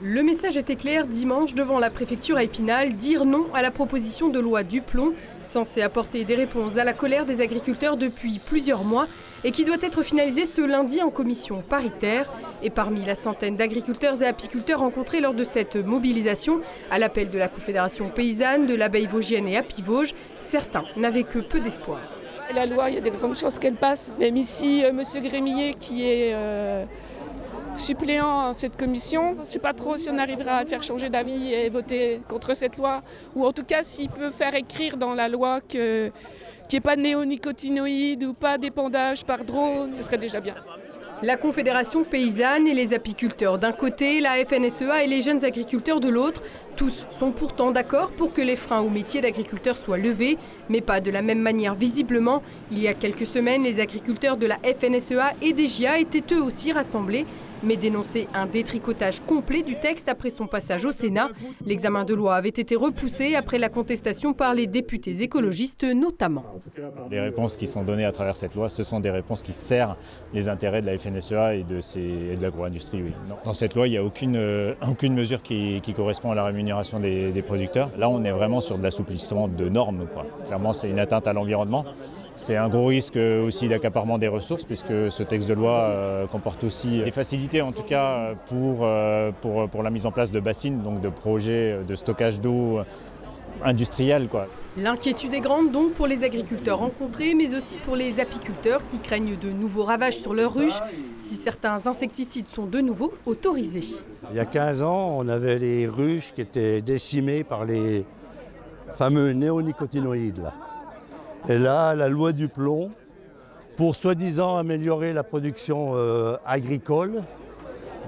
Le message était clair dimanche devant la préfecture à Épinal, dire non à la proposition de loi Duplon, censée apporter des réponses à la colère des agriculteurs depuis plusieurs mois et qui doit être finalisée ce lundi en commission paritaire. Et parmi la centaine d'agriculteurs et apiculteurs rencontrés lors de cette mobilisation, à l'appel de la Confédération paysanne, de l'abeille vosgienne et Apivauge, certains n'avaient que peu d'espoir. La loi, il y a de grandes chances qu'elle passe. Même ici, M. Grémillet qui est suppléant à cette commission. Je ne sais pas trop si on arrivera à le faire changer d'avis et voter contre cette loi. Ou en tout cas, s'il peut faire écrire dans la loi qu'il n'y ait pas de néonicotinoïdes ou pas d'épandage par drone, ce serait déjà bien. La Confédération paysanne et les apiculteurs d'un côté, la FNSEA et les jeunes agriculteurs de l'autre, tous sont pourtant d'accord pour que les freins au métier d'agriculteur soient levés, mais pas de la même manière visiblement. Il y a quelques semaines, les agriculteurs de la FNSEA et des JA étaient eux aussi rassemblés, mais dénonçaient un détricotage complet du texte après son passage au Sénat. L'examen de loi avait été repoussé après la contestation par les députés écologistes notamment. Les réponses qui sont données à travers cette loi, ce sont des réponses qui servent les intérêts de la FNSEA et de l'agro-industrie. Oui. Dans cette loi, il n'y a aucune mesure qui correspond à la rémunération des producteurs. Là, on est vraiment sur de l'assouplissement de normes, quoi. Clairement, c'est une atteinte à l'environnement. C'est un gros risque aussi d'accaparement des ressources puisque ce texte de loi comporte aussi des facilités en tout cas pour la mise en place de bassines, donc de projets de stockage d'eau industriel, quoi. L'inquiétude est grande donc pour les agriculteurs rencontrés, mais aussi pour les apiculteurs qui craignent de nouveaux ravages sur leurs ruches si certains insecticides sont de nouveau autorisés. Il y a 15 ans, on avait les ruches qui étaient décimées par les fameux néonicotinoïdes. Là. Et là, la loi Duplon, pour soi-disant améliorer la production agricole,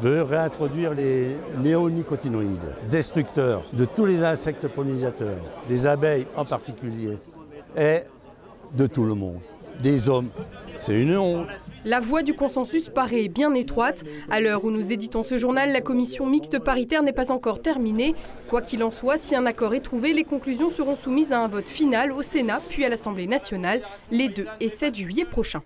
veut réintroduire les néonicotinoïdes, destructeurs de tous les insectes pollinisateurs, des abeilles en particulier, et de tout le monde, des hommes. C'est une honte. La voie du consensus paraît bien étroite. À l'heure où nous éditons ce journal, la commission mixte paritaire n'est pas encore terminée. Quoi qu'il en soit, si un accord est trouvé, les conclusions seront soumises à un vote final au Sénat puis à l'Assemblée nationale les 2 et 7 juillet prochains.